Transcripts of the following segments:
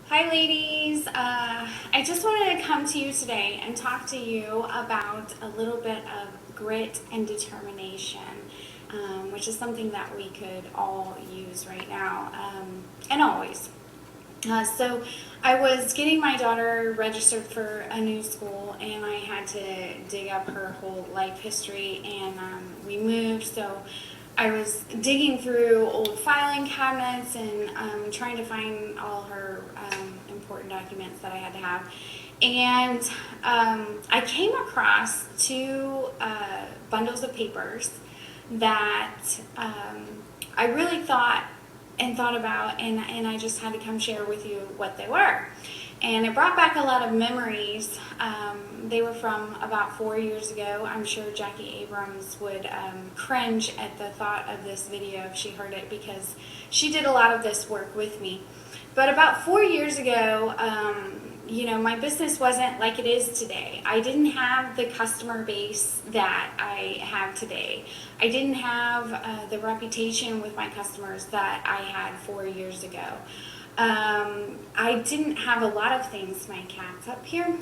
Hi ladies, I just wanted to come to you today and talk to you about a little bit of grit and determination, which is something that we could all use right now, and always. So I was getting my daughter registered for a new school, and I had to dig up her whole life history, and we moved, so I was digging through old filing cabinets and trying to find all her important documents that I had to have. And I came across two bundles of papers that I really thought about, and I just had to come share with you what they were. And it brought back a lot of memories. They were from about 4 years ago. I'm sure Jackie Abrams would cringe at the thought of this video if she heard it, because she did a lot of this work with me. But about 4 years ago, my business wasn't like it is today. I didn't have the customer base that I have today. I didn't have the reputation with my customers that I had 4 years ago. I didn't have a lot of things. My cat's up here.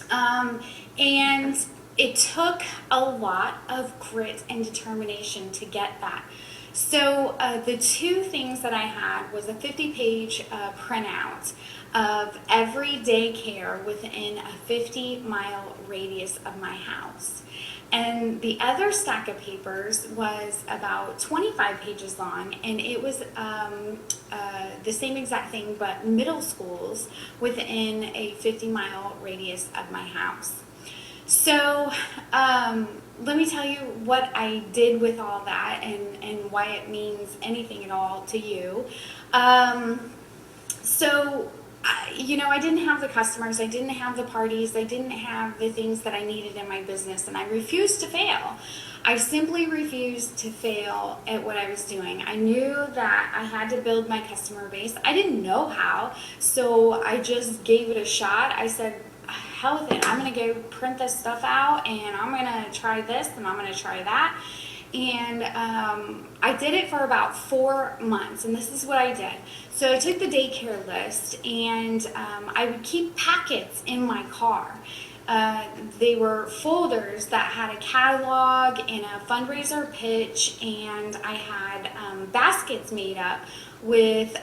And it took a lot of grit and determination to get that. So the two things that I had was a 50-page printout of every daycare within a 50-mile radius of my house. And the other stack of papers was about 25 pages long, and it was the same exact thing, but middle schools within a 50-mile radius of my house. So let me tell you what I did with all that and why it means anything at all to you. I didn't have the customers, I didn't have the parties, I didn't have the things that I needed in my business, and I refused to fail. I simply refused to fail at what I was doing. I knew that I had to build my customer base. I didn't know how, so I just gave it a shot. I said, hell with it, I'm going to go print this stuff out, and I'm going to try this, and I'm going to try that. And I did it for about 4 months, and this is what I did. So I took the daycare list, and I would keep packets in my car. They were folders that had a catalog and a fundraiser pitch, and I had baskets made up with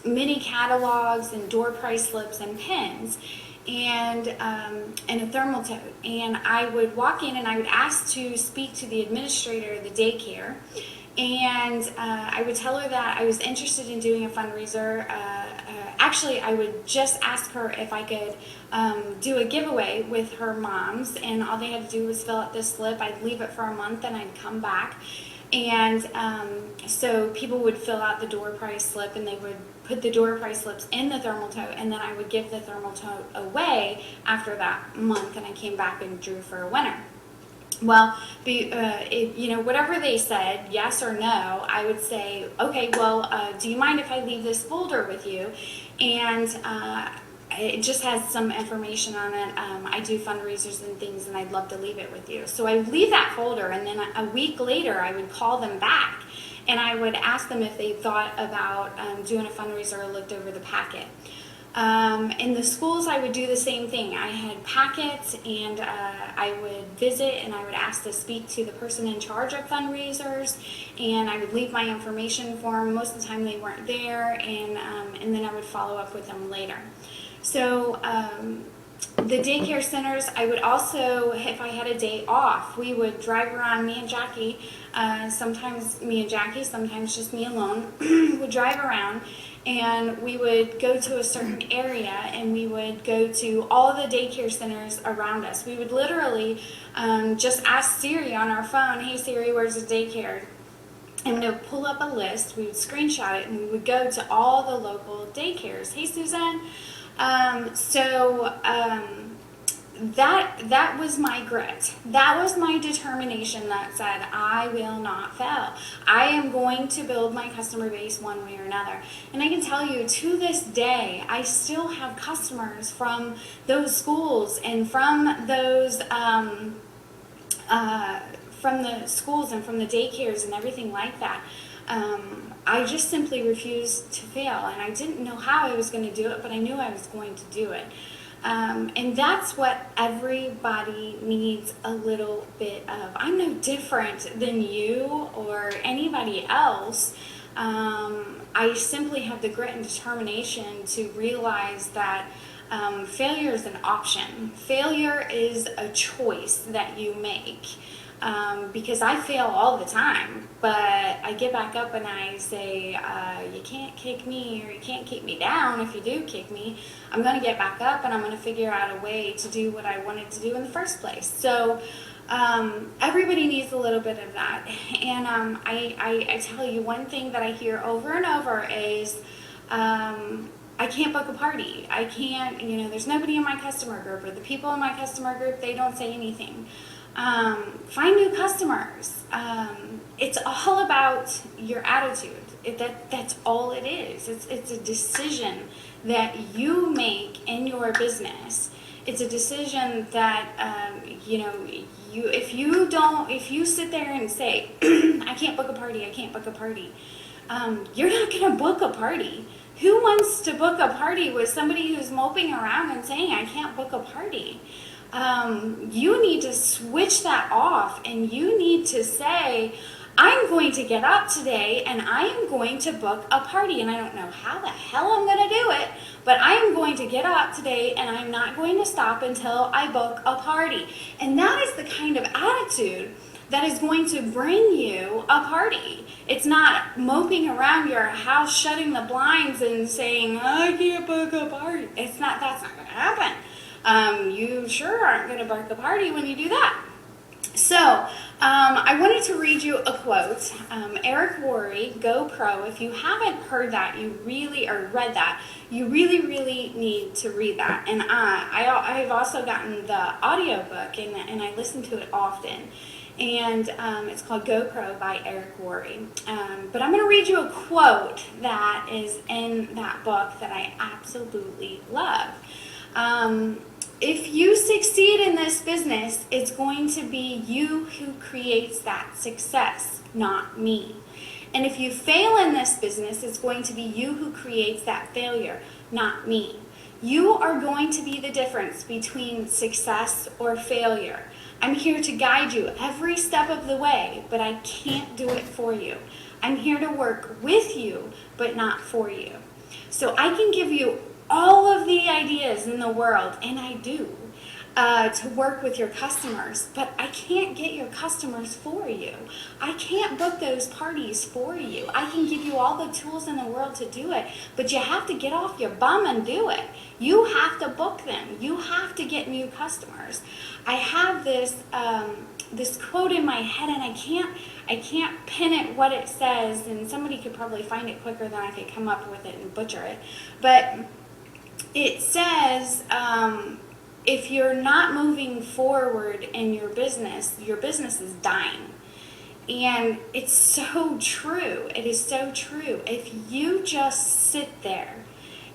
mini catalogs and door price slips and pins, and a thermal tote. And I would walk in and I would ask to speak to the administrator of the daycare, and I would tell her that I was interested in doing a fundraiser. Actually, I would just ask her if I could do a giveaway with her moms, and all they had to do was fill out this slip. I'd leave it for a month and I'd come back. And so people would fill out the door price slip, and they would put the door price slips in the thermal tote, and then I would give the thermal tote away after that month, and I came back and drew for a winner. Well, whatever they said, yes or no, I would say, okay, well, do you mind if I leave this folder with you? And it just has some information on it. I do fundraisers and things, and I'd love to leave it with you. So I would leave that folder, and then a week later I would call them back, and I would ask them if they thought about doing a fundraiser or looked over the packet. In the schools, I would do the same thing. I had packets, and I would visit, and I would ask to speak to the person in charge of fundraisers, and I would leave my information for them. Most of the time they weren't there, and then I would follow up with them later. So the daycare centers, I would also, if I had a day off, we would drive around, me and Jackie, sometimes me and Jackie, sometimes just me alone, would drive around, and we would go to a certain area, and we would go to all the daycare centers around us. We would literally just ask Siri on our phone, hey Siri, where's the daycare? And we would pull up a list, we would screenshot it, and we would go to all the local daycares. Hey Suzanne. That was my grit. That was my determination that said, I will not fail. I am going to build my customer base one way or another. And I can tell you, to this day, I still have customers from those schools and from those from the schools and from the daycares and everything like that. I just simply refused to fail, and I didn't know how I was going to do it, but I knew I was going to do it. And that's what everybody needs a little bit of. I'm no different than you or anybody else. I simply have the grit and determination to realize that failure is an option. Failure is a choice that you make. Because I fail all the time, but I get back up and I say, you can't kick me, or you can't keep me down. If you do kick me, I'm going to get back up and I'm going to figure out a way to do what I wanted to do in the first place. So everybody needs a little bit of that. And I tell you, one thing that I hear over and over is, I can't book a party. I can't, there's nobody in my customer group, or the people in my customer group, they don't say anything. Find new customers. It's all about your attitude. That's all it is. It's a decision that you make in your business. It's a decision that, if you sit there and say, I can't book a party, I can't book a party, you're not going to book a party. Who wants to book a party with somebody who's moping around and saying, I can't book a party? You need to switch that off, and you need to say, I'm going to get up today and I am going to book a party, and I don't know how the hell I'm going to do it, but I am going to get up today and I'm not going to stop until I book a party. And that is the kind of attitude that is going to bring you a party. It's not moping around your house, shutting the blinds and saying, I can't book a party. That's not going to happen. You sure aren't going to book a party when you do that. So, I wanted to read you a quote. Eric Worre, GoPro. If you haven't heard that, read that, you really need to read that. And I've also gotten the audiobook, and I listen to it often. And it's called GoPro by Eric Worre. But I'm going to read you a quote that is in that book that I absolutely love. If you succeed in this business, it's going to be you who creates that success, not me. And if you fail in this business, it's going to be you who creates that failure, not me. You are going to be the difference between success or failure. I'm here to guide you every step of the way, but I can't do it for you. I'm here to work with you, but not for you. So I can give you all of the ideas in the world, and I do, to work with your customers, but I can't get your customers for you. I can't book those parties for you. I can give you all the tools in the world to do it, but you have to get off your bum and do it. You have to book them. You have to get new customers. I have this quote in my head, and I can't pin it what it says, and somebody could probably find it quicker than I could come up with it and butcher it, but it says, if you're not moving forward in your business is dying. And it's so true. It is so true. If you just sit there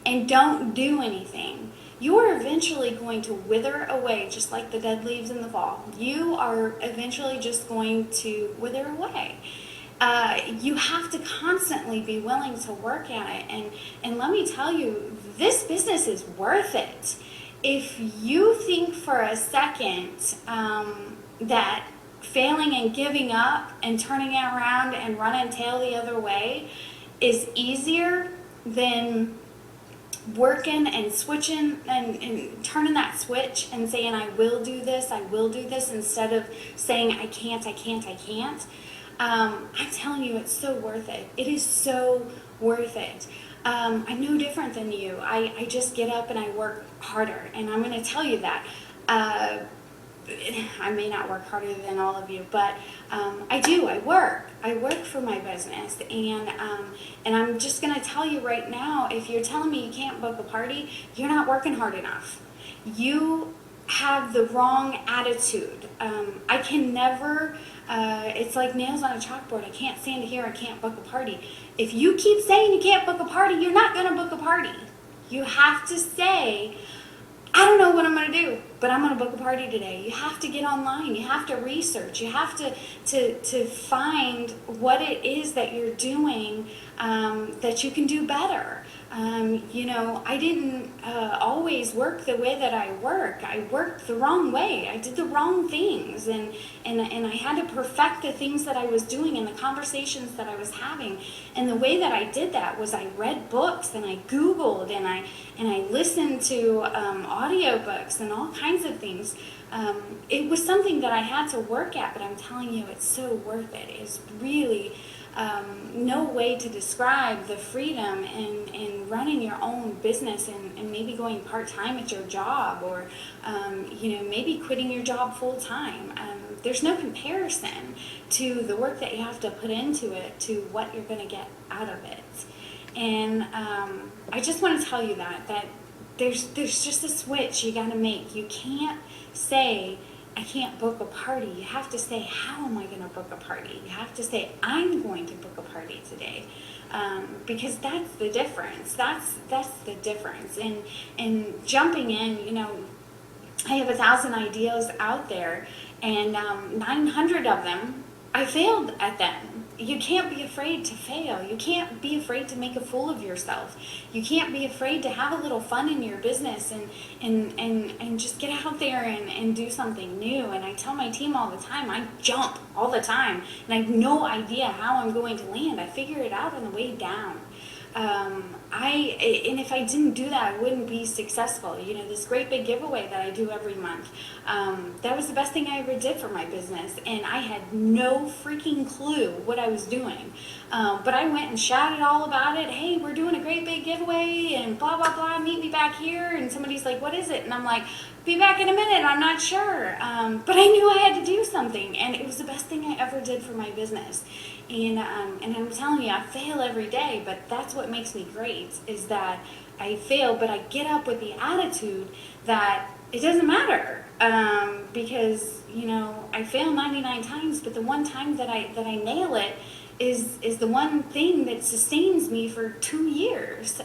and don't do anything, you are eventually going to wither away, just like the dead leaves in the fall. You are eventually just going to wither away. You have to constantly be willing to work at it. And let me tell you, this business is worth it. If you think for a second that failing and giving up and turning it around and running tail the other way is easier than working and switching and turning that switch and saying, I will do this, instead of saying, I can't, I'm telling you, it's so worth it. It is so worth it. I'm no different than you. I just get up and I work harder, and I'm going to tell you that. I may not work harder than all of you, but I do. I work for my business, and I'm just going to tell you right now, if you're telling me you can't book a party, you're not working hard enough. You have the wrong attitude. I can never, it's like nails on a chalkboard. I can't stand here, I can't book a party. If you keep saying you can't book a party, you're not going to book a party. You have to say, I don't know what I'm going to do, but I'm going to book a party today. You have to get online. You have to research. You have to find what it is that you're doing that you can do better. You know, I didn't always work the way that I work. I worked the wrong way. I did the wrong things, and I had to perfect the things that I was doing and the conversations that I was having. And the way that I did that was I read books and I Googled and I listened to audiobooks and all kinds of things. It was something that I had to work at, but I'm telling you, it's so worth it. It's really no way to describe the freedom in running your own business and maybe going part-time at your job, or you know, maybe quitting your job full-time. There's no comparison to the work that you have to put into it to what you're going to get out of it. And I just want to tell you that there's just a switch you got to make. You can't say, I can't book a party. You have to say, how am I going to book a party? You have to say, I'm going to book a party today. Because that's the difference. That's the difference. And jumping in, you know, I have 1,000 ideas out there, and 900 of them, I failed at them. You can't be afraid to fail. You can't be afraid to make a fool of yourself. You can't be afraid to have a little fun in your business and just get out there and do something new. And I tell my team all the time, I jump all the time, and I have no idea how I'm going to land. I figure it out on the way down. And if I didn't do that, I wouldn't be successful. You know, this great big giveaway that I do every month, that was the best thing I ever did for my business, and I had no freaking clue what I was doing. But I went and shouted all about it. Hey, we're doing a great big giveaway, and blah, blah, blah, meet me back here. And somebody's like, what is it? And I'm like, be back in a minute, I'm not sure. But I knew I had to do something, and it was the best thing I ever did for my business. And I'm telling you, I fail every day, but that's what makes me great, is that I fail, but I get up with the attitude that it doesn't matter, because, you know, I fail 99 times, but the one time that I nail it is the one thing that sustains me for 2 years,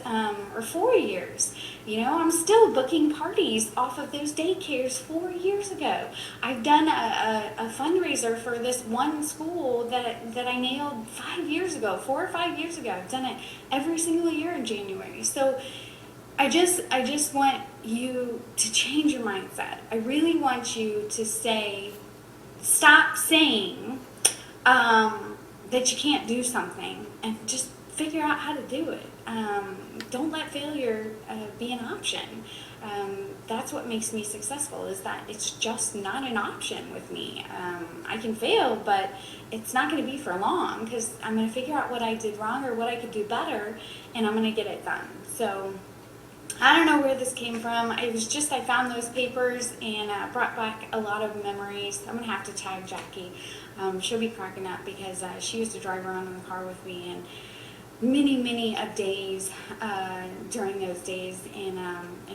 or 4 years. You know, I'm still booking parties off of those daycares 4 years ago. I've done a fundraiser for this one school that I nailed 5 years ago, 4 or 5 years ago. I've done it every single year in January. So I just want you to change your mindset. I really want you to stop saying that you can't do something, and just figure out how to do it. Don't let failure be an option. That's what makes me successful, is that it's just not an option with me. I can fail, but it's not going to be for long, because I'm going to figure out what I did wrong or what I could do better, and I'm going to get it done. So I don't know where this came from. It was just, I found those papers and brought back a lot of memories. I'm going to have to tag Jackie. She'll be cracking up, because she used to drive around in the car with me, and many of days during those days, and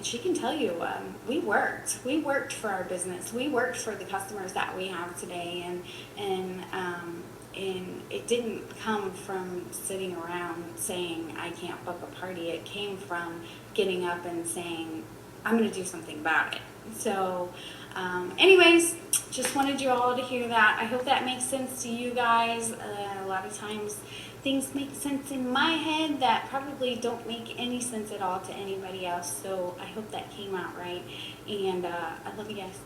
she can tell you, we worked for our business. We worked for the customers that we have today, and it didn't come from sitting around saying I can't book a party. It came from getting up and saying, I'm going to do something about it. So anyways, just wanted you all to hear that. I hope that makes sense to you guys. A lot of times things make sense in my head that probably don't make any sense at all to anybody else. So I hope that came out right. And I love you guys.